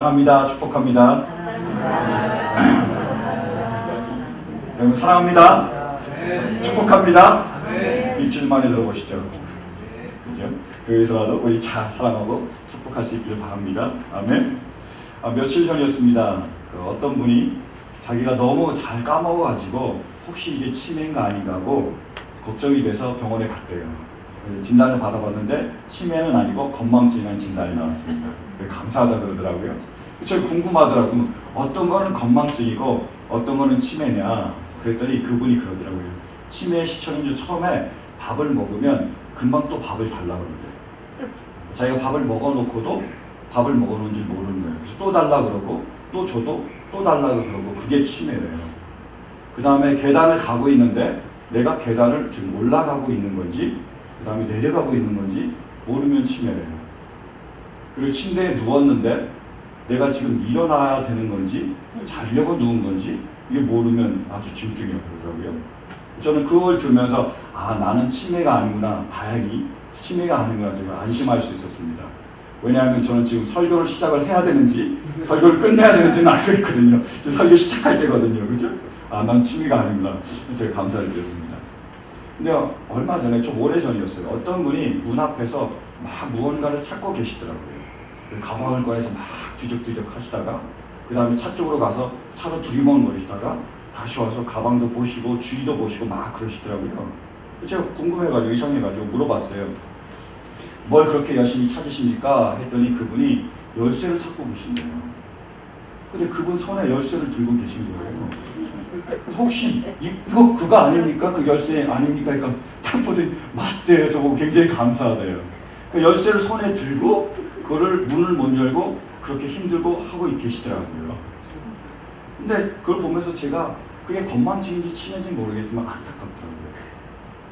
사랑합니다. 축복합니다. 여러분 사랑합니다. 축복합니다. 일주일 만에 들어보시죠. 그죠? 교회에서라도 우리 잘 사랑하고 축복할 수 있기를 바랍니다. 아멘. 며칠 전이었습니다. 어떤 분이 자기가 너무 잘 까먹어가지고 혹시 이게 치매인가 아닌가 하고 걱정이 돼서 병원에 갔대요. 진단을 받아봤는데 치매는 아니고 건망증이라는 진단이 나왔습니다. 감사하다 그러더라고요. 저 궁금하더라고요. 어떤 거는 건망증이고 어떤 거는 치매냐. 그랬더니 그분이 그러더라고요. 치매의 시초는 처음에 밥을 먹으면 금방 또 밥을 달라고 그러대요. 자기가 밥을 먹어놓고도 밥을 먹어놓은지 모르는 거예요. 그래서 또 달라 그러고 또 줘도 또 달라고 그러고 그게 치매래요. 그 다음에 계단을 가고 있는데 내가 계단을 지금 올라가고 있는 건지 그 다음에 내려가고 있는 건지 모르면 치매래요. 그리고 침대에 누웠는데 내가 지금 일어나야 되는 건지 자려고 누운 건지 이게 모르면 아주 징중이라고 그러더라고요. 저는 그걸 들으면서 나는 치매가 아니구나. 다행히 치매가 아니구나 제가 안심할 수 있었습니다. 왜냐하면 저는 지금 설교를 시작을 해야 되는지 설교를 끝내야 되는지는 알고 있거든요. 지금 설교 시작할 때거든요. 그죠? 난 치매가 아니구나. 제가 감사를 드렸습니다. 근데 얼마 전에 좀 오래전이었어요. 어떤 분이 문 앞에서 막 무언가를 찾고 계시더라고요. 가방을 꺼내서 막 뒤적뒤적 하시다가 그 다음에 차 쪽으로 가서 차로 두리번거리시다가 다시 와서 가방도 보시고 주위도 보시고 막 그러시더라고요. 제가 궁금해가지고 이상해가지고 물어봤어요. 뭘 그렇게 열심히 찾으십니까? 했더니 그분이 열쇠를 찾고 계신대요. 근데 그분 손에 열쇠를 들고 계신 거예요. 혹시 이거 그거 아닙니까? 그 열쇠 아닙니까? 그러니까 딱 보더니 맞대요. 저거 굉장히 감사하대요. 그 열쇠를 손에 들고 그거를 문을 못 열고 그렇게 힘들고 하고 계시더라고요. 근데 그걸 보면서 제가 그게 건망증인지 치매인지 모르겠지만 안타깝더라고요.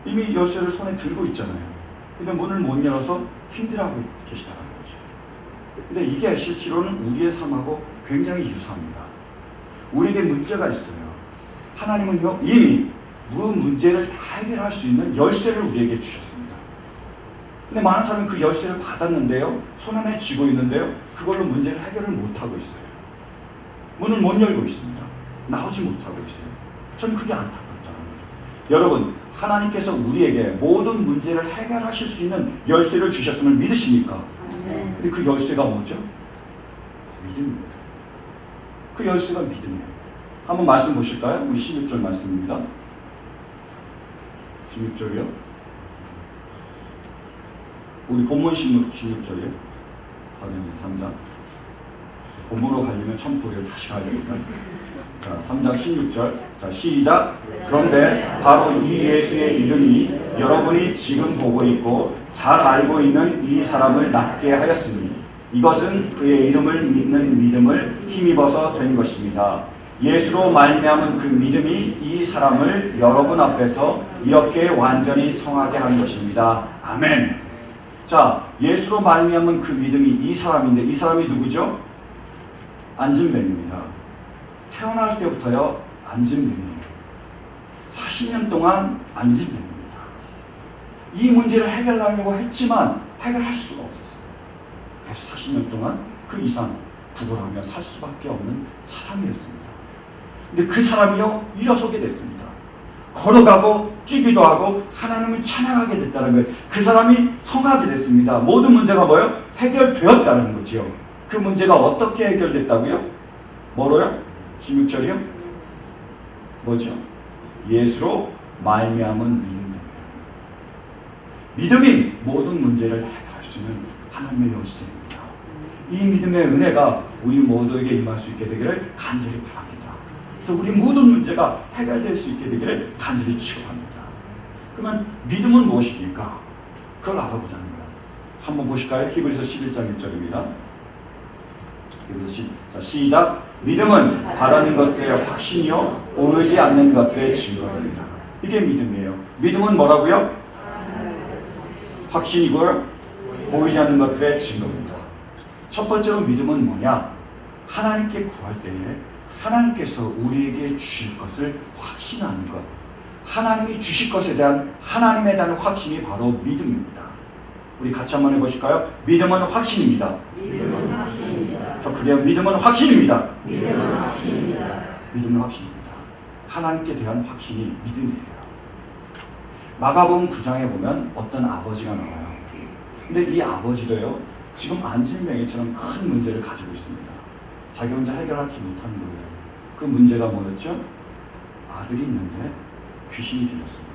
이미 열쇠를 손에 들고 있잖아요. 근데 문을 못 열어서 힘들어하고 계시다는 거죠. 근데 이게 실제로는 우리의 삶하고 굉장히 유사합니다. 우리에게 문제가 있어요. 하나님은요 이미 그 문제를 다 해결할 수 있는 열쇠를 우리에게 주셨습니다. 근데 많은 사람이 그 열쇠를 받았는데요 손 안에 쥐고 있는데요 그걸로 문제를 해결을 못하고 있어요. 문을 못 열고 있습니다. 나오지 못하고 있어요. 저는 그게 안타깝다는 거죠. 여러분 하나님께서 우리에게 모든 문제를 해결하실 수 있는 열쇠를 주셨음을 믿으십니까? 근데 그 열쇠가 뭐죠? 믿음입니다. 그 열쇠가 믿음이에요. 한번 말씀 보실까요? 우리 16절 말씀입니다. 16절이요. 우리 본문 16절이요. 3장. 본문으로 가려면 첨토리를 다시 가야 됩니다. 자, 3장 16절. 자, 시작. 그런데 바로 이 예수의 이름이 여러분이 지금 보고 있고 잘 알고 있는 이 사람을 낫게 하였으니 이것은 그의 이름을 믿는 믿음을 힘입어서 된 것입니다. 예수로 말미암은 그 믿음이 이 사람을 여러분 앞에서 이렇게 완전히 성하게 한 것입니다. 아멘. 자, 예수로 말미암은 그 믿음이 이 사람인데 이 사람이 누구죠? 안진뱅입니다. 태어날 때부터요 안진뱅이에요. 40년 동안 안진뱅입니다. 이 문제를 해결하려고 했지만 해결할 수가 없었어요. 그래서 40년 동안 그 이상 구걸하며 살 수밖에 없는 사람이었습니다. 근데 그 사람이요 일어서게 됐습니다. 걸어가고 뛰기도 하고 하나님을 찬양하게 됐다는 거예요. 그 사람이 성하게 됐습니다. 모든 문제가 뭐예요? 해결되었다는 거죠. 그 문제가 어떻게 해결됐다고요? 뭐로요? 16절이요? 뭐죠? 예수로 말미암은 믿음입니다. 믿음이 모든 문제를 해결할 수 있는 하나님의 열쇠입니다. 이 믿음의 은혜가 우리 모두에게 임할 수 있게 되기를 간절히 바랍니다. 그래서 우리 모든 문제가 해결될 수 있게 되기를 간절히 축원합니다. 그러면 믿음은 무엇입니까? 그걸 알아보자는 거예요. 한번 보실까요? 히브리서 11장 1절입니다. 히브리서 자, 시작. 믿음은 바라는 것들의 확신이요 오르지 않는 것들의 증거입니다. 이게 믿음이에요. 믿음은 뭐라고요? 확신이고요 보이지 않는 것들의 증거입니다. 첫 번째로 믿음은 뭐냐? 하나님께 구할 때에 하나님께서 우리에게 주실 것을 확신하는 것. 하나님이 주실 것에 대한 하나님에 대한 확신이 바로 믿음입니다. 우리 같이 한번 해보실까요? 믿음은 확신입니다. 믿음은 확신입니다. 더 크게 믿음은 확신입니다. 믿음은 확신입니다. 믿음은 확신입니다. 하나님께 대한 확신이 믿음이에요. 마가복음 9장에 보면 어떤 아버지가 나와요. 근데 이 아버지도요, 지금 안진뱅이처럼 큰 문제를 가지고 있습니다. 자기 혼자 해결하지 못하는 거예요. 그 문제가 뭐였죠? 아들이 있는데 귀신이 들렸습니다.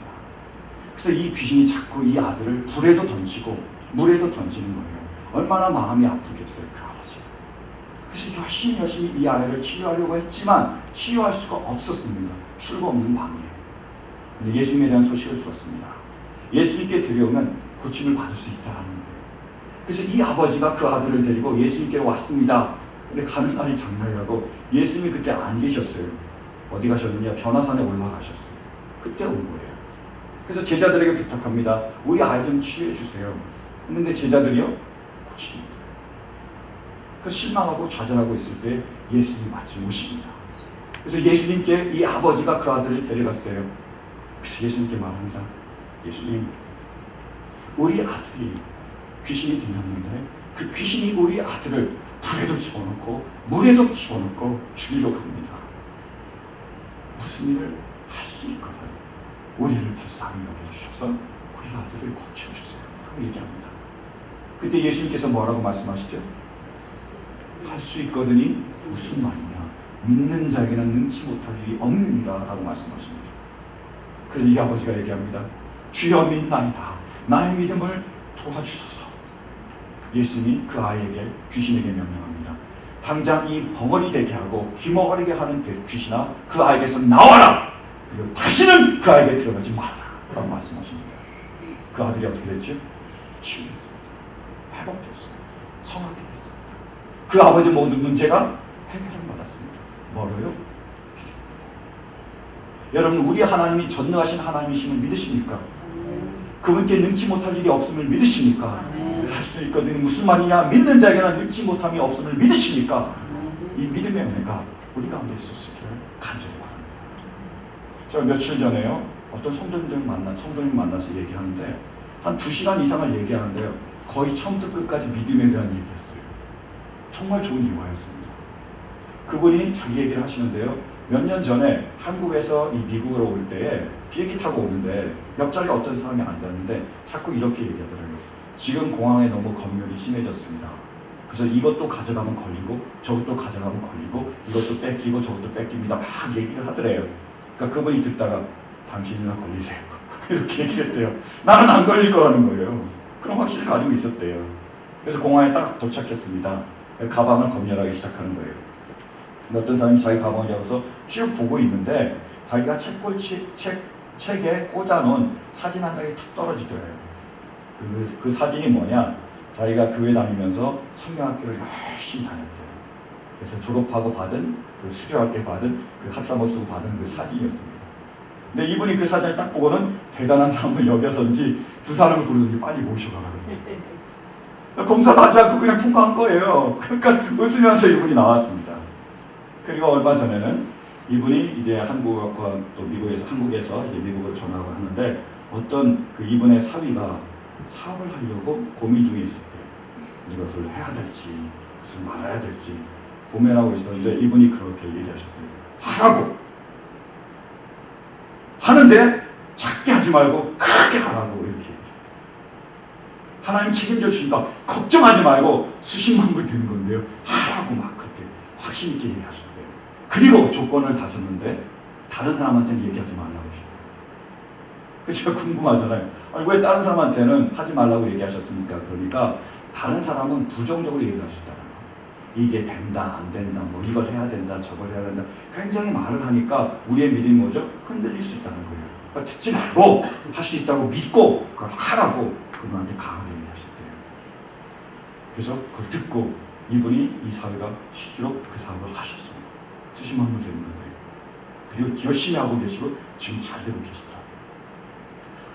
그래서 이 귀신이 자꾸 이 아들을 불에도 던지고 물에도 던지는 거예요. 얼마나 마음이 아프겠어요, 그 아버지. 그래서 열심히 이 아이를 치유하려고 했지만 치유할 수가 없었습니다. 출구 없는 방이에요. 근데 예수님에 대한 소식을 들었습니다. 예수님께 데려오면 고침을 받을 수 있다는 거예요. 그래서 이 아버지가 그 아들을 데리고 예수님께로 왔습니다. 근데 가는 날이 장날이라고 예수님이 그때 안 계셨어요. 어디 가셨느냐? 변화산에 올라가셨어요. 그때 온 거예요. 그래서 제자들에게 부탁합니다. 우리 아이 좀 치유해 주세요. 했는데 제자들이요? 고치는 거예요. 그 실망하고 좌절하고 있을 때 예수님이 마침 오십니다. 그래서 예수님께 이 아버지가 그 아들을 데려갔어요. 그래서 예수님께 말합니다. 예수님, 우리 아들이 귀신이 들렸는데 그 귀신이 우리 아들을 불에도 집어넣고 물에도 집어넣고 죽이려고 합니다. 무슨 일을 할 수 있거든. 우리를 불쌍히 여겨주셔서 우리 아들을 고쳐주세요. 하고 얘기합니다. 그때 예수님께서 뭐라고 말씀하시죠? 할 수 있거든이 무슨 말이냐? 믿는 자에게는 능치 못할 일이 없느니라 라고 말씀하십니다. 그래서 이 아버지가 얘기합니다. 주여 믿나이다. 나의 믿음을 도와주소서. 예수님이 그 아이에게 귀신에게 명령합니다. 당장 이 벙어리 되게 하고 귀머거리게 하는 귀신아, 그 아이에게서 나와라. 그리고 다시는 그 아이에게 들어가지 마라 라고 말씀하십니다. 그 아들이 어떻게 됐죠? 치유됐습니다. 회복됐습니다. 성하게 됐습니다. 그 아버지 모든 문제가 해결을 받았습니다. 뭐로요? 여러분, 우리 하나님이 전능하신 하나님이심을 믿으십니까? 그분께 능치 못할 일이 없음을 믿으십니까? 할 수 있거든요. 무슨 말이냐? 믿는 자에게는 능치 못함이 없음을 믿으십니까? 이 믿음의 은혜가 우리 가운데 있었기를 간절히 바랍니다. 제가 며칠 전에요, 어떤 성도님 만나서 얘기하는데 한 2시간 이상을 얘기하는데요, 거의 처음부터 끝까지 믿음에 대한 얘기였어요. 정말 좋은 이유였습니다. 그분이 자기 얘기를 하시는데요, 몇 년 전에 한국에서 이 미국으로 올 때에 비행기 타고 오는데 옆자리에 어떤 사람이 앉았는데 자꾸 이렇게 얘기하더라고요. 지금 공항에 너무 검열이 심해졌습니다. 그래서 이것도 가져가면 걸리고 저것도 가져가면 걸리고 이것도 뺏기고 저것도 뺏깁니다. 막 얘기를 하더래요. 그러니까 그분이 듣다가 당신이나 걸리세요. 이렇게 얘기했대요. 나는 안 걸릴 거라는 거예요. 그런 확신을 가지고 있었대요. 그래서 공항에 딱 도착했습니다. 가방을 검열하기 시작하는 거예요. 어떤 사람이 자기 가방을 잡아서 쭉 보고 있는데 자기가 책에 꽂아놓은 사진 한 장이 툭 떨어지더래요. 그 사진이 뭐냐? 자기가 교회 다니면서 성경학교를 열심히 다녔대요. 그래서 졸업하고 받은, 그 수료할 때 받은, 그 학사모 쓰고 받은 그 사진이었습니다. 근데 이분이 그 사진을 딱 보고는 대단한 사람을 여겨서인지 두 사람을 부르든지 빨리 모셔가라고. 검사도 하지 않고 그냥 통과한 거예요. 그러니까 웃으면서 이분이 나왔습니다. 그리고 얼마 전에는 이분이 이제 한국과 또 한국에서 이제 미국으로 전화를 하는데 어떤 그 이분의 사위가 사업을 하려고 고민 중에 있을 때 이것을 해야 될지 무슨 말아야 될지 고민하고 있었는데 이분이 그렇게 얘기하셨대요. 하라고! 하는데 작게 하지 말고 크게 하라고 이렇게 얘기해요. 하나님 책임져 주시니까 걱정하지 말고 수십만 불 되는 건데요. 하라고 막 그렇게 확신 있게 얘기하셨대요. 그리고 조건을 다셨는데 다른 사람한테는 얘기하지 말라고 하셨대요. 그래서 제가 궁금하잖아요. 아니, 왜 다른 사람한테는 하지 말라고 얘기하셨습니까? 그러니까 다른 사람은 부정적으로 얘기하셨다는 거예요. 이게 된다, 안 된다, 뭐 이걸 해야 된다, 저걸 해야 된다. 굉장히 말을 하니까 우리의 믿음이 뭐죠? 흔들릴 수 있다는 거예요. 그러니까 듣지 말고 할 수 있다고 믿고 그걸 하라고 그분한테 강하게 얘기하셨대요. 그래서 그걸 듣고 이분이 이 사회가 실제로 그 사업을 하셨어요. 수십만 원 되는 건데. 그리고 열심히 하고 계시고 지금 잘 되고 계시더라고요.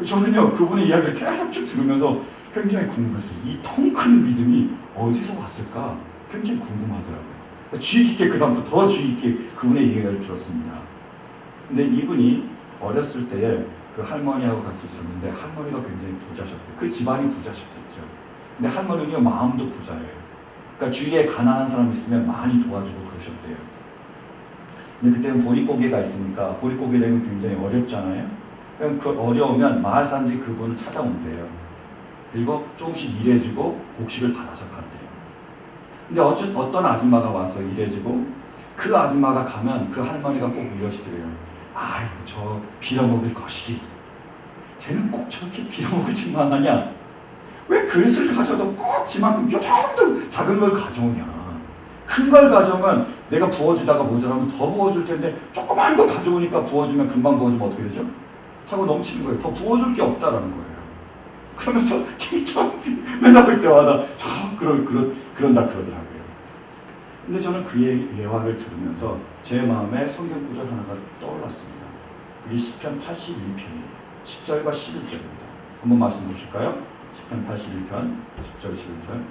저는요, 그분의 이야기를 계속 쭉 들으면서 굉장히 궁금했어요. 이 통 큰 믿음이 어디서 왔을까? 굉장히 궁금하더라고요. 주의 깊게 그다음부터 더 주의 깊게 그분의 이야기를 들었습니다. 근데 이분이 어렸을 때에 그 할머니하고 같이 있었는데 할머니가 굉장히 부자셨대요. 그 집안이 부자셨겠죠. 근데 할머니는 마음도 부자예요. 그러니까 주위에 가난한 사람 있으면 많이 도와주고 그러셨대요. 근데 그때는 보릿고개가 있으니까 보릿고개 되면 굉장히 어렵잖아요. 그럼 그 어려우면 마을 사람들이 그분을 찾아온대요. 그리고 조금씩 일해주고 곡식을 받아서 간대요. 근데 어떤 아줌마가 와서 일해주고 그 아줌마가 가면 그 할머니가 꼭 이러시더래요. 아이고 저 빌어먹을 것이기. 쟤는 꼭 저렇게 빌어먹을 짓만 하냐. 왜 그릇을 가져도 꼭 지만큼 요 정도 작은 걸 가져오냐. 큰 걸 가져오면 내가 부어주다가 모자라면 더 부어줄 텐데 조그만 거 가져오니까 부어주면 금방 부어주면 어떻게 되죠? 차고 넘치는 거예요. 더 부어줄 게 없다라는 거예요. 그러면서 참 맨날 볼 때마다 그런다 그러더라고요. 근데 저는 그의 예화를 들으면서 제 마음에 성경 구절 하나가 떠올랐습니다. 그게 시편 81편이에요. 10절과 11절입니다. 한번 말씀 보실까요? 시편 81편 10절 11절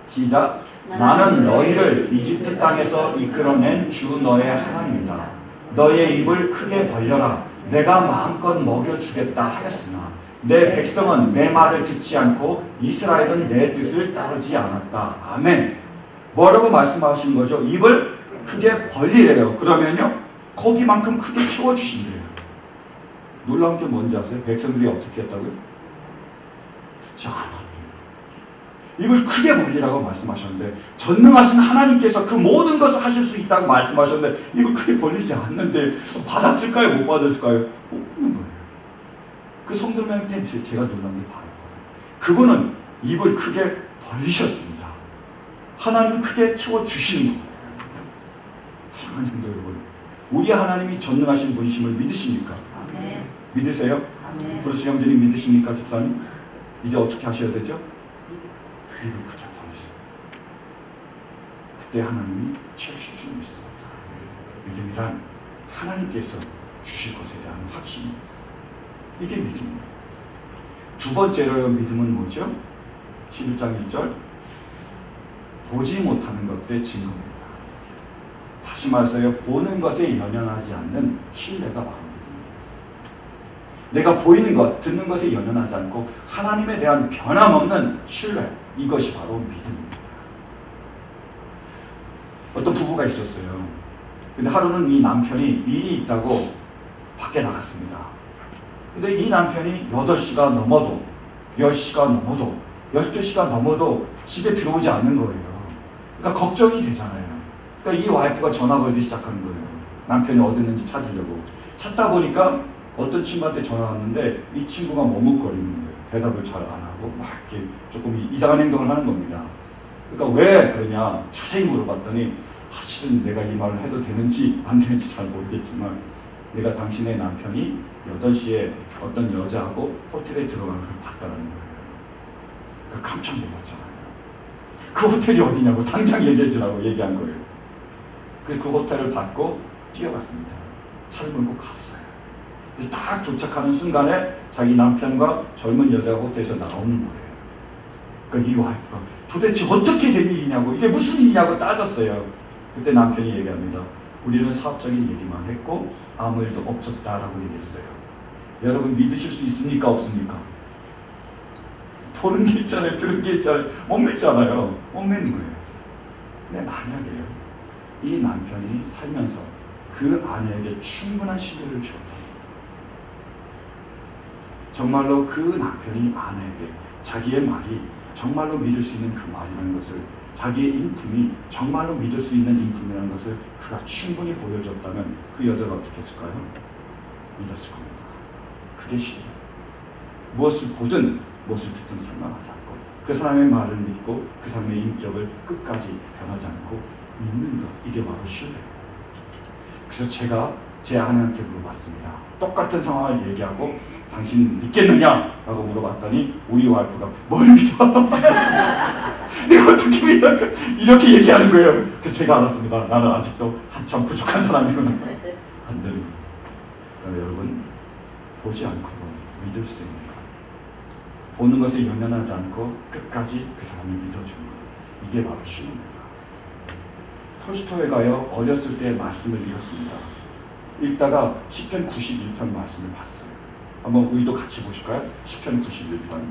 시작. 나는 너희를 이집트 땅에서 이끌어낸 주 너의 하나님이다. 너의 입을 크게 벌려라. 내가 마음껏 먹여주겠다 하였으나 내 백성은 내 말을 듣지 않고 이스라엘은 내 뜻을 따르지 않았다. 아멘. 뭐라고 말씀하시는 거죠? 입을 크게 벌리래요. 그러면요 거기만큼 크게 키워주신대요. 놀라운 게 뭔지 아세요? 백성들이 어떻게 했다고요? 듣지 않았대요. 입을 크게 벌리라고 말씀하셨는데 전능하신 하나님께서 그 모든 것을 하실 수 있다고 말씀하셨는데 입을 크게 벌리지 않는데 받았을까요? 못 받았을까요? 못 받는 거예요. 그 성도님한테 제가 놀란 게 바로 그분은 입을 크게 벌리셨습니다. 하나님은 크게 채워주시는 거예요. 사랑하는 성도 여러분, 우리 하나님이 전능하신 분이심을 믿으십니까? 아멘. 믿으세요? 아멘. 브루스 형제님 믿으십니까? 집사님? 이제 어떻게 하셔야 되죠? 입을 크게 벌리세요. 그때 하나님이 채우실 줄 믿습니다. 믿음이란 하나님께서 주실 것에 대한 확신입니다. 이게 믿음이에요. 두 번째로 믿음은 뭐죠? 11장 1절 보지 못하는 것들의 증거입니다. 다시 말해서 보는 것에 연연하지 않는 신뢰가 바로 믿음입니다. 내가 보이는 것, 듣는 것에 연연하지 않고 하나님에 대한 변함없는 신뢰, 이것이 바로 믿음입니다. 어떤 부부가 있었어요. 근데 하루는 이 남편이 일이 있다고 밖에 나갔습니다. 근데 이 남편이 8시가 넘어도 10시가 넘어도 12시가 넘어도 집에 들어오지 않는 거예요. 그러니까 걱정이 되잖아요. 그러니까 이 와이프가 전화 걸기 시작하는 거예요. 남편이 어디 있는지 찾으려고. 찾다 보니까 어떤 친구한테 전화 왔는데 이 친구가 머뭇거리는 거예요. 대답을 잘 안 하고 막 이렇게 조금 이상한 행동을 하는 겁니다. 그러니까 왜 그러냐 자세히 물어봤더니 실은 내가 이 말을 해도 되는지 안 되는지 잘 모르겠지만 내가 당신의 남편이 8시에 어떤 여자하고 호텔에 들어가는 걸 봤다는 거예요. 그러니까 깜짝 놀랐잖아요. 그 호텔이 어디냐고 당장 얘기해 주라고 얘기한 거예요. 그 호텔을 받고 뛰어갔습니다. 차를 몰고 갔어요. 딱 도착하는 순간에 자기 남편과 젊은 여자가 호텔에서 나오는 거예요. 그러니까 이 와이프가 도대체 어떻게 된 일이냐고 이게 무슨 일이냐고 따졌어요. 그때 남편이 얘기합니다. 우리는 사업적인 얘기만 했고 아무 일도 없었다라고 얘기했어요. 여러분 믿으실 수 있습니까? 없습니까? 보는 게 있잖아요. 들은 게 있잖아요. 못 믿잖아요. 못 믿는 거예요. 근데 만약에요. 이 남편이 살면서 그 아내에게 충분한 신뢰를 주었다. 정말로 그 남편이 아내에게 자기의 말이 정말로 믿을 수 있는 그 말이라는 것을 자기의 인품이 정말로 믿을 수 있는 인품이라는 것을 그가 충분히 보여줬다면 그 여자가 어떻게 했을까요? 믿었을 겁니다. 그게 신뢰. 무엇을 보든 무엇을 듣든 상관하지 않고 그 사람의 말을 믿고 그 사람의 인격을 끝까지 변하지 않고 믿는 것, 이게 바로 신뢰예요. 그래서 제가 제 아내한테 물어봤습니다. 똑같은 상황을 얘기하고 당신 믿겠느냐? 라고 물어봤더니 우리 와이프가 뭘 믿어? 내가 어떻게 믿어? 이렇게 얘기하는 거예요. 그래서 제가 알았습니다. 나는 아직도 한참 부족한 사람이구나. 안 되는 거예요. 그러니까 여러분 보지 않고 믿을 수 있는 것, 보는 것에 연연하지 않고 끝까지 그 사람을 믿어주는 것, 이게 바로 신뢰입니다. 톨스토이가요 어렸을 때 말씀을 읽었습니다. 읽다가 시편 91편 말씀을 봤어요. 한번 우리도 같이 보실까요? 시편 91편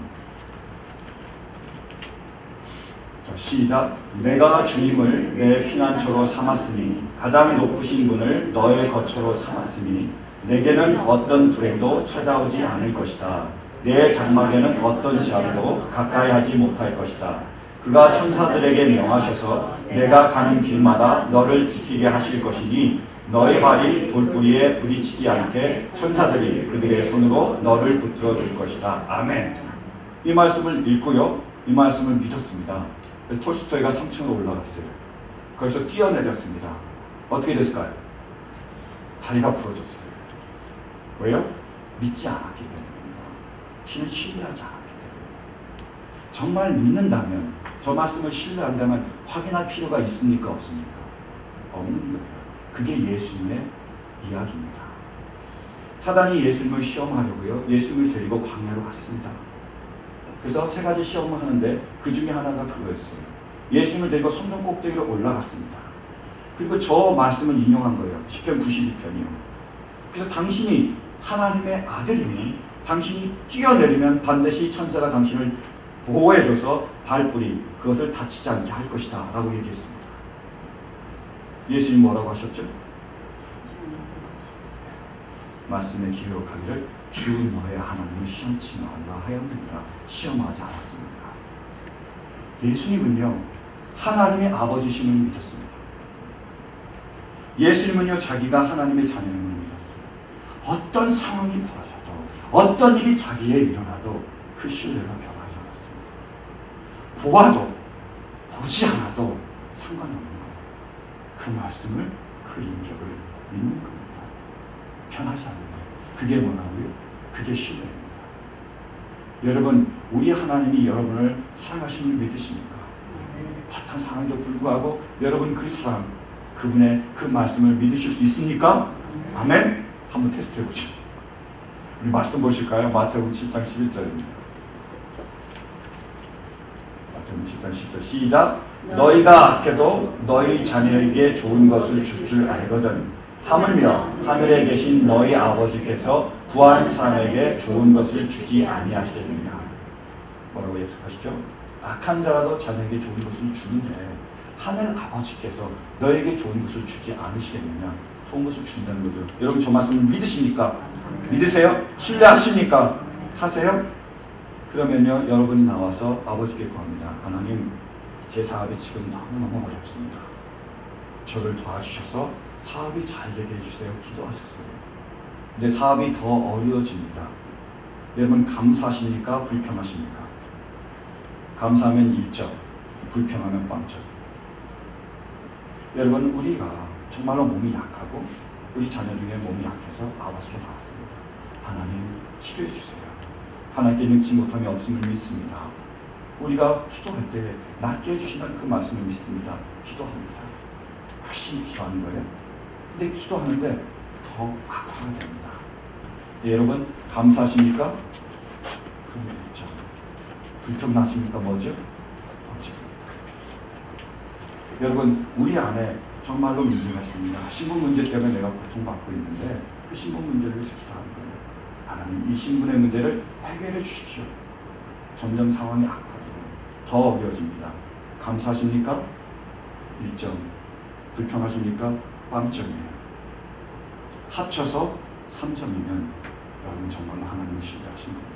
자, 시작. 내가 주님을 내 피난처로 삼았으니 가장 높으신 분을 너의 거처로 삼았으니 내게는 어떤 불행도 찾아오지 않을 것이다. 내 장막에는 어떤 재앙도 가까이 하지 못할 것이다. 그가 천사들에게 명하셔서 내가 가는 길마다 너를 지키게 하실 것이니 너의 발이 돌뿌리에 부딪히지 않게 천사들이 그들의 손으로 너를 붙들어 줄 것이다. 아멘. 이 말씀을 읽고요. 이 말씀을 믿었습니다. 그래서 톨스토이가 3층으로 올라갔어요. 거기서 뛰어내렸습니다. 어떻게 됐을까요? 다리가 부러졌어요. 왜요? 믿지 않았기 때문입니다. 신을 신뢰하지 않았기 때문에. 정말 믿는다면, 저 말씀을 신뢰한다면 확인할 필요가 있습니까? 없습니까? 없는 거예요. 그게 예수님의 이야기입니다. 사단이 예수님을 시험하려고요. 예수님을 데리고 광야로 갔습니다. 그래서 3가지 시험을 하는데 그 중에 하나가 그거였어요. 예수님을 데리고 성전 꼭대기로 올라갔습니다. 그리고 저 말씀을 인용한 거예요. 시편 92편이요. 그래서 당신이 하나님의 아들이면 당신이 뛰어내리면 반드시 천사가 당신을 보호해줘서 발뿌리 그것을 다치지 않게 할 것이다 라고 얘기했습니다. 예수님 뭐라고 하셨죠? 말씀에 기록하기를 주 너의 하나님을 시험치 말라 하였느니라. 시험하지 않았습니다. 예수님은요 하나님의 아버지심을 믿었습니다. 예수님은요 자기가 하나님의 자녀임을 믿었어요. 어떤 상황이 벌어져도 어떤 일이 자기에 일어나도 그 신뢰가 변하지 않았습니다. 보아도 보지 않아도 상관없는 거예요. 그 말씀을 그 인격을 믿는 겁니다. 변하지 않는 거예요. 그게 뭐라고요? 그게 신뢰입니다. 여러분, 우리 하나님이 여러분을 사랑하시는 줄 믿으십니까? 어떤 상황에도 불구하고 여러분 그 사랑, 그분의 그 말씀을 믿으실 수 있습니까? 아멘? 한번 테스트 해보죠. 우리 말씀 보실까요? 마태복음 7장 11절입니다. 마태복음 7장 10절 시작. 너희가 악해도 너희 자녀에게 좋은 것을 줄 줄 알거든 하물며 하늘에 계신 너희 아버지께서 구하는 사람에게 좋은 것을 주지 아니하시겠느냐. 뭐라고 약속하시죠? 악한 자라도 자녀에게 좋은 것을 주는데 하늘 아버지께서 너에게 좋은 것을 주지 않으시겠느냐. 좋은 것을 준다는 거죠. 여러분 저 말씀을 믿으십니까? 믿으세요? 신뢰하십니까? 하세요? 그러면요 여러분이 나와서 아버지께 구합니다. 하나님, 제 사업이 지금 너무너무 어렵습니다. 저를 도와주셔서 사업이 잘 되게 해주세요. 기도하셨어요. 근데 사업이 더 어려워집니다. 여러분 감사하십니까? 불평하십니까? 감사하면 1점, 불평하면 0점. 여러분 우리가 정말로 몸이 약하고 우리 자녀 중에 몸이 약해서 아버지께 나왔습니다. 하나님 치료해 주세요. 하나님께 능치 못함이 없음을 믿습니다. 우리가 기도할 때 낫게 해주신다는 그 말씀을 믿습니다. 기도합니다. 열심히 기도하는 거예요. 근데 기도하는데 더 악화가 됩니다. 네, 여러분 감사하십니까? 그게 있죠. 불평나십니까? 뭐죠? 여러분 우리 안에 정말로 문제가 있습니다. 신분 문제 때문에 내가 고통받고 있는데 그 신분 문제를 기도하는 거예요. 하나님 이 신분의 문제를 해결해 주십시오. 점점 상황이 악화되고 더 어려워집니다. 감사하십니까? 1점. 불평하십니까? 0점이에요. 합쳐서 3점이면 여러분 정말로 하나님을 신뢰하신 겁니다.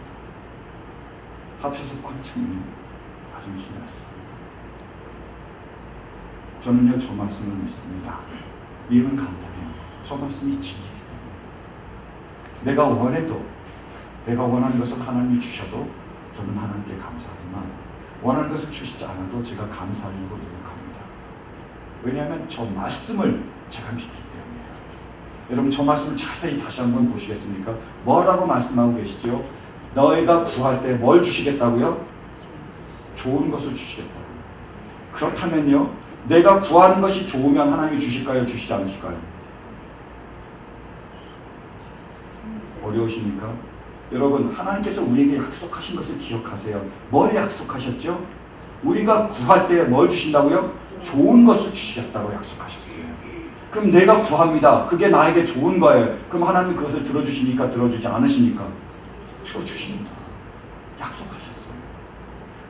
합쳐서 0점이면 아주 신뢰하시죠. 저는요 저 말씀을 믿습니다. 이유는 간단해요. 저 말씀이 진리이기 때문에. 내가 원해도 내가 원하는 것을 하나님이 주셔도 저는 하나님께 감사하지만 원하는 것을 주시지 않아도 제가 감사하려고 노력합니다. 왜냐하면 저 말씀을 제가 믿기 때문이에요. 여러분 저 말씀을 자세히 다시 한번 보시겠습니까? 뭐라고 말씀하고 계시죠? 너희가 구할 때 뭘 주시겠다고요? 좋은 것을 주시겠다고요. 그렇다면요 내가 구하는 것이 좋으면 하나님이 주실까요? 주시지 않으실까요? 어려우십니까? 여러분 하나님께서 우리에게 약속하신 것을 기억하세요. 뭘 약속하셨죠? 우리가 구할 때 뭘 주신다고요? 좋은 것을 주시겠다고 약속하셨어요. 그럼 내가 구합니다. 그게 나에게 좋은 거예요. 그럼 하나님 그것을 들어주십니까? 들어주지 않으십니까? 들어주십니다. 약속하셨어요.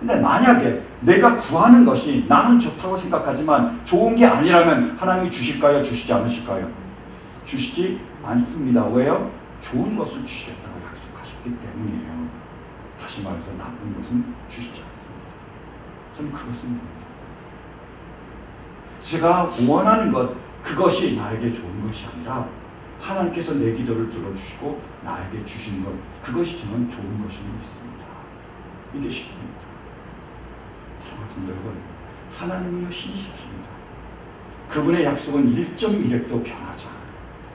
근데 만약에 내가 구하는 것이 나는 좋다고 생각하지만 좋은 게 아니라면 하나님이 주실까요? 주시지 않으실까요? 주시지 않습니다. 왜요? 좋은 것을 주시겠다고 약속하셨기 때문이에요. 다시 말해서 나쁜 것은 주시지 않습니다. 저는 그것은 뭡니다. 제가 원하는 것, 그것이 나에게 좋은 것이 아니라 하나님께서 내 기도를 들어주시고 나에게 주시는 것, 그것이 저는 좋은 것임을 믿습니다. 이게 신입니다. 사랑하는 성도 여러분, 하나님은요 신실하십니다. 그분의 약속은 1.1획도 변하지 않아요.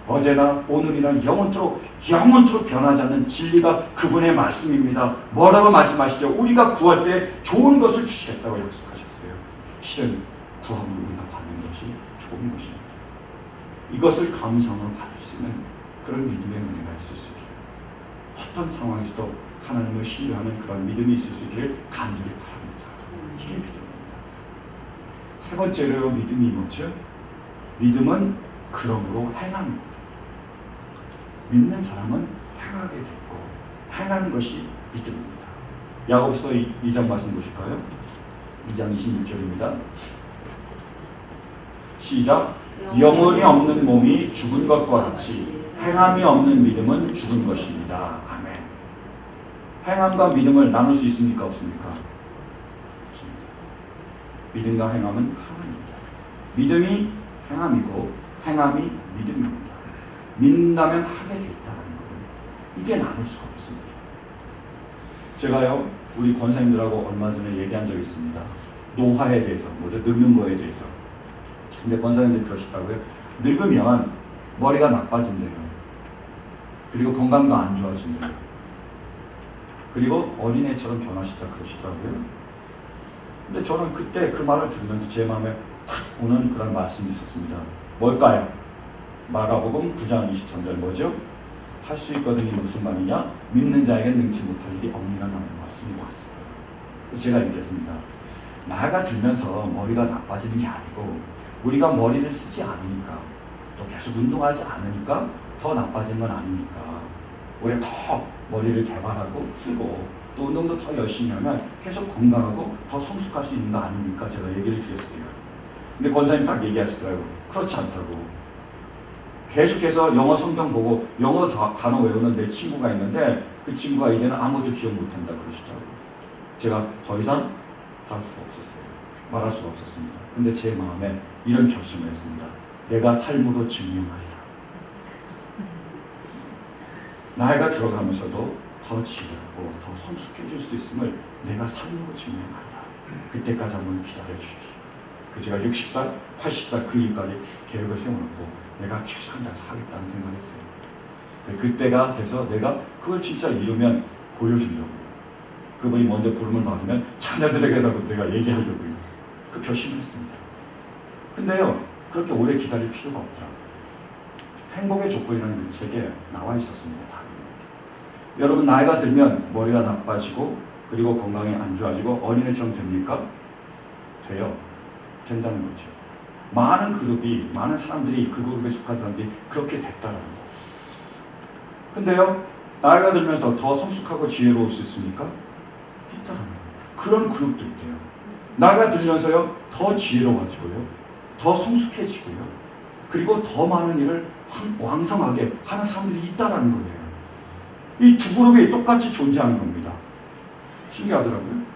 어제나 오늘이나 영원토록 변하지 않는 진리가 그분의 말씀입니다. 뭐라고 말씀하시죠? 우리가 구할 때 좋은 것을 주시겠다고 약속하셨어요. 실은 구함을 우리가 받는 것이 좋은 것입니다. 이것을 감사함으로 받을 수 있는 그런 믿음의 은혜가 있을 수 있기를, 어떤 상황에서도 하나님을 신뢰하는 그런 믿음이 있을 수 있기를 간절히 바랍니다. 이게 믿음입니다. 세 번째로 믿음이 뭐죠? 믿음은 그러므로 행함입니다. 믿는 사람은 행하게 됐고 행하는 것이 믿음입니다. 야고보서 2장 말씀 보실까요? 2장 26절입니다. 시작. 영혼이 없는 몸이 죽은 것과 같이 행함이 없는 믿음은 죽은 것입니다. 아멘. 행함과 믿음을 나눌 수 있습니까? 없습니까? 없습니다. 믿음과 행함은 하나입니다. 믿음이 행함이고 행함이 믿음입니다. 믿는다면 하게 돼 있다는 것, 이게 나눌 수가 없습니다. 제가요 우리 권사님들하고 얼마 전에 얘기한 적이 있습니다. 노화에 대해서, 뭐죠? 늙는 거에 대해서. 근데 권사님들이 그러시더라고요. 늙으면 머리가 나빠진대요. 그리고 건강도 안 좋아진대요. 그리고 어린애처럼 변하시다 그러시더라고요. 근데 저는 그때 그 말을 들으면서 제 마음에 탁 오는 그런 말씀이 있었습니다. 뭘까요? 마가복음 9장 23절 뭐죠? 할 수 있거든이 무슨 말이냐? 믿는 자에게 능치 못할 일이 없느라는 말씀이 왔어요. 그래서 제가 얘기했습니다. 나이가 들면서 머리가 나빠지는 게 아니고 우리가 머리를 쓰지 않으니까, 또 계속 운동하지 않으니까 더 나빠지는 건 아니니까, 우리가 더 머리를 개발하고 쓰고 또 운동도 더 열심히 하면 계속 건강하고 더 성숙할 수 있는 거 아닙니까? 제가 얘기를 드렸어요. 근데 권사님 딱 얘기하시더라고요. 그렇지 않다고. 계속해서 영어 성경 보고 영어 단어 외우는 내 친구가 있는데 그 친구가 이제는 아무것도 기억 못한다 그러시더라고요. 제가 더 이상 살 수가 없었어요. 말할 수가 없었습니다. 근데 제 마음에 이런 결심을 했습니다. 내가 삶으로 증명하리라. 나이가 들어가면서도 더 지혜하고 더 성숙해질 수 있음을 내가 삶으로 증명하리라. 그때까지 한번 기다려 주십시오. 제가 60살, 80살 그 일까지 계획을 세워놓고 내가 최선을 다해서 하겠다는 생각했어요. 그때가 돼서 내가 그걸 진짜 이루면 보여주려고요. 그분이 먼저 부름을 받으면 자녀들에게라도 내가 얘기하려고요. 그 결심을 했습니다. 근데요, 그렇게 오래 기다릴 필요가 없더라고요. 행복의 조건이라는 그 책에 나와 있었습니다. 여러분 나이가 들면 머리가 나빠지고 그리고 건강이 안 좋아지고 어린애처럼 됩니까? 돼요. 된다는 거죠. 많은 그룹이, 많은 사람들이 그 그룹에 속한 사람들이 그렇게 됐다라는 거. 근데요, 나이가 들면서 더 성숙하고 지혜로울 수 있습니까? 있다라는 거. 그런 그룹도 있대요. 나이가 들면서요, 더 지혜로워지고요, 더 성숙해지고요, 그리고 더 많은 일을 왕성하게 하는 사람들이 있다라는 거예요. 이 두 그룹이 똑같이 존재하는 겁니다. 신기하더라고요.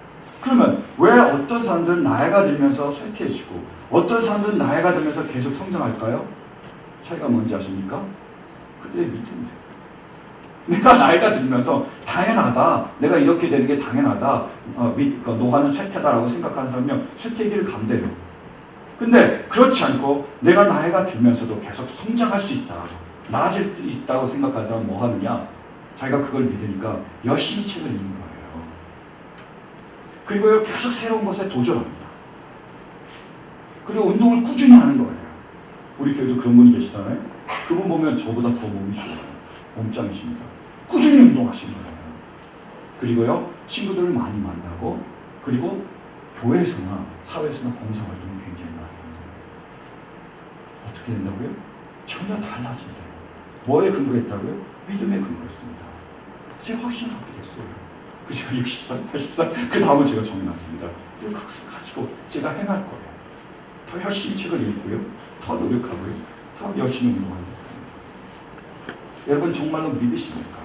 그러면 왜 어떤 사람들은 나이가 들면서 쇠퇴해지고 어떤 사람들은 나이가 들면서 계속 성장할까요? 차이가 뭔지 아십니까? 그들의 믿음이에요. 내가 나이가 들면서 당연하다, 내가 이렇게 되는 게 당연하다, 노화는 쇠퇴다라고 생각하는 사람은요, 쇠퇴의 길을 간대요. 근데 그렇지 않고 내가 나이가 들면서도 계속 성장할 수 있다, 나아질 수 있다고 생각하는 사람은 뭐 하느냐? 자기가 그걸 믿으니까 열심히 책을 읽는 거예요. 그리고 계속 새로운 것에 도전합니다. 그리고 운동을 꾸준히 하는 거예요. 우리 교회도 그런 분이 계시잖아요. 그분 보면 저보다 더 몸이 좋아요. 몸짱이십니다. 꾸준히 운동하시는 거예요. 그리고요, 친구들을 많이 만나고, 그리고 교회에서나 사회에서나 봉사활동을 굉장히 많이 합니다. 어떻게 된다고요? 전혀 달라집니다. 뭐에 근거했다고요? 믿음에 근거했습니다. 제가 확신을 갖게 됐어요. 그 제가 60살, 80살 그 다음을 제가 정해놨습니다. 그것을 가지고 제가 행할 거예요. 더 열심히 책을 읽고요. 더 노력하고요. 더 열심히 운동하고요. 여러분 정말로 믿으십니까?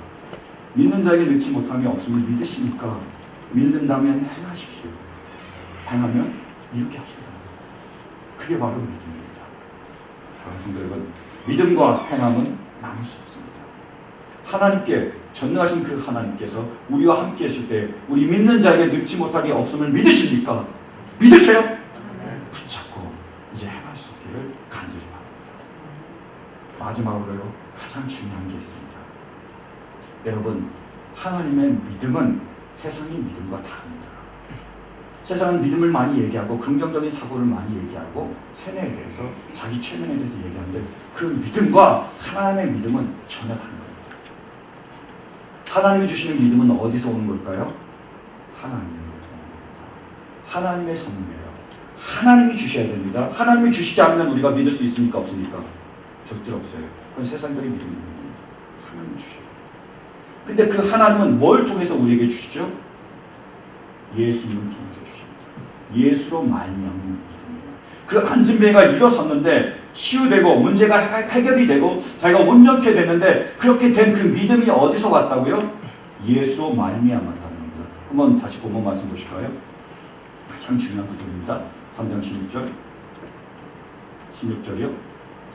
믿는 자에게 늦지 못함이 없음을 믿으십니까? 믿는다면 행하십시오. 행하면 이루게 하십니다. 그게 바로 믿음입니다. 사랑하는 성도 여러분, 믿음과 행함은 나눌 수 없습니다. 하나님께 전능하신 그 하나님께서 우리와 함께 하실 때 우리 믿는 자에게 늦지 못하게 없음을 믿으십니까? 믿으세요? 붙잡고 이제 행할 수 있기를 간절히 바랍니다. 마지막으로요, 가장 중요한 게 있습니다. 여러분, 하나님의 믿음은 세상의 믿음과 다릅니다. 세상은 믿음을 많이 얘기하고 긍정적인 사고를 많이 얘기하고 세뇌에 대해서 자기 최면에 대해서 얘기하는데 그 믿음과 하나님의 믿음은 전혀 다른 겁니다. 하나님이 주시는 믿음은 어디서 오는 걸까요? 하나님으로부터 오는 겁니다. 하나님의 선물이에요. 하나님이 주셔야 됩니다. 하나님이 주시지 않으면 우리가 믿을 수 있습니까? 없습니까? 절대로 없어요. 그건 세상적인 믿음입니다. 하나님이 주셔요. 근데 그 하나님은 뭘 통해서 우리에게 주시죠? 예수님을 통해서 주십니다. 예수로 말미암은 믿음이에요. 그 안진뱅이가 일어섰는데 치유되고 문제가 해결이 되고 자기가 온전케 됐는데 그렇게 된 그 믿음이 어디서 왔다고요? 예수로 말미암았다는 겁니다. 한번 다시 본문 말씀 보실까요? 가장 중요한 구절입니다. 3장 16절이요.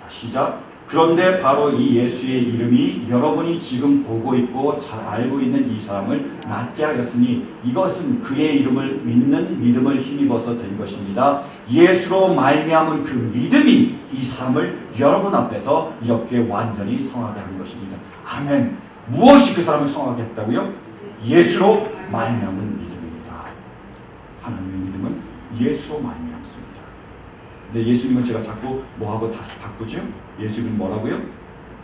자, 시작. 그런데 바로 이 예수의 이름이 여러분이 지금 보고 있고 잘 알고 있는 이 사람을 낫게 하였으니 이것은 그의 이름을 믿는 믿음을 힘입어서 된 것입니다. 예수로 말미암은 그 믿음이 이 사람을 여러분 앞에서 이렇게 완전히 성하게 한 것입니다. 아멘. 무엇이 그 사람을 성하게 했다고요? 예수로 말미암은 믿음입니다. 하나님의 믿음은 예수로 말미암습니다. 근데 예수님은 제가 자꾸 뭐하고 다시 바꾸죠? 예수님은 뭐라고요?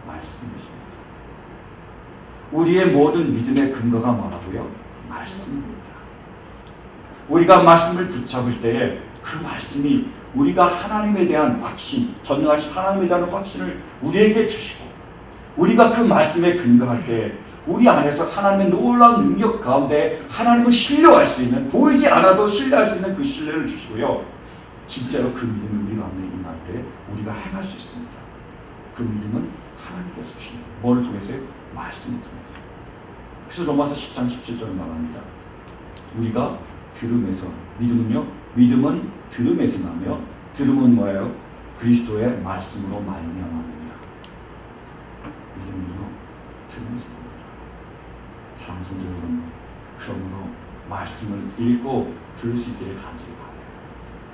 말씀이십니다. 우리의 모든 믿음의 근거가 뭐라고요? 말씀입니다. 우리가 말씀을 붙잡을 때에 그 말씀이 우리가 하나님에 대한 확신, 전능하신 하나님에 대한 확신을 우리에게 주시고 우리가 그 말씀에 근거할 때 우리 안에서 하나님의 놀라운 능력 가운데 하나님을 신뢰할 수 있는, 보이지 않아도 신뢰할 수 있는 그 신뢰를 주시고요. 진짜로 그 믿음이 우리 가운데 임할 때 우리가 행할 수 있습니다. 그 믿음은 하나님께서 주시는 뭐를 통해서요? 말씀을 통해서. 그래서 로마서 10장 17절을 말합니다. 우리가 들음에서, 믿음은요, 믿음은 들음에서 나며 들음은 뭐예요? 그리스도의 말씀으로 말미암아입니다. 믿음은요, 들음에서 납니다. 사랑하는 성도 여러분, 그러므로 말씀을 읽고 들을 수 있기를 간절히 바랍니다.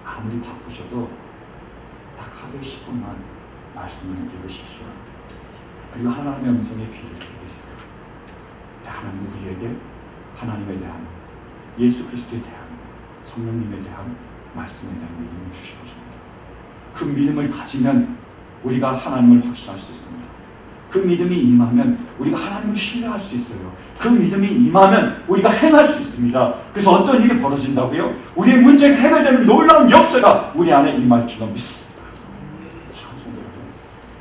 아무리 바쁘셔도 딱 하루에 10분만 말씀을 읽으십시오. 그리고 하나님의 음성에 귀를 기울이세요. 하나님 우리에게 하나님에 대한, 예수 그리스도에 대한, 성령님에 대한 말씀에 대한 믿음을 주실 것입니다. 그 믿음을 가지면 우리가 하나님을 확신할 수 있습니다. 그 믿음이 임하면 우리가 하나님을 신뢰할 수 있어요. 그 믿음이 임하면 우리가 행할 수 있습니다. 그래서 어떤 일이 벌어진다고요? 우리의 문제가 해결되는 놀라운 역사가 우리 안에 임할 줄 믿습니다. 사랑하는 성도 여러분,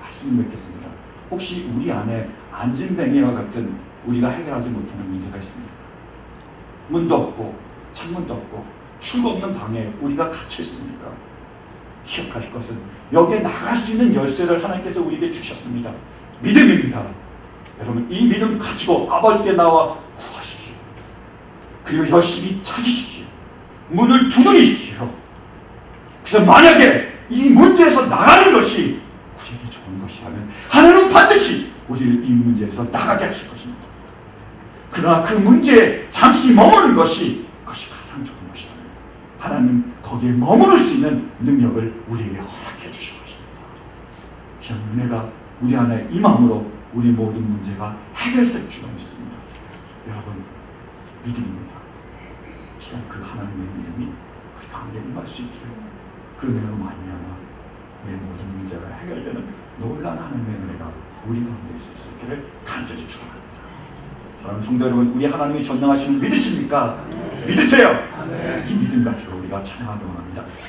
말씀을 맺겠습니다. 혹시 우리 안에 안진뱅이와 같은 우리가 해결하지 못하는 문제가 있습니까? 문도 없고 창문도 없고 출구 없는 방에 우리가 갇혀 있습니까? 기억하실 것은 여기에 나갈 수 있는 열쇠를 하나님께서 우리에게 주셨습니다. 믿음입니다. 여러분, 이 믿음 가지고 아버지께 나와 구하십시오. 그리고 열심히 찾으십시오. 문을 두드리십시오. 그래서 만약에 이 문제에서 나가는 것이 우리에게 좋은 것이라면 하나님은 반드시 우리를 이 문제에서 나가게 하실 것입니다. 그러나 그 문제에 잠시 머무는 것이 그것이 가장 좋은 것이라면 하나님은 거기에 머무를 수 있는 능력을 우리에게 허락해 주실 것입니다. 그냥 은혜가 우리 안에 임함으로 우리 모든 문제가 해결될 줄 믿습니다. 여러분, 믿음입니다. 기다려 그 하나님의 믿음이 우리 가운데 임할 수 있기를, 그 은혜로 말미암아 우리의 모든 문제가 해결되는 놀라운 하나님의 은혜가 우리 가운데 있을 수 있기를 간절히 축원합니다. 사랑하는 성도 여러분, 우리 하나님이 전능하심을 믿으십니까? 믿으세요. 이 믿음 가지고 우리가 찬양하기 원합니다.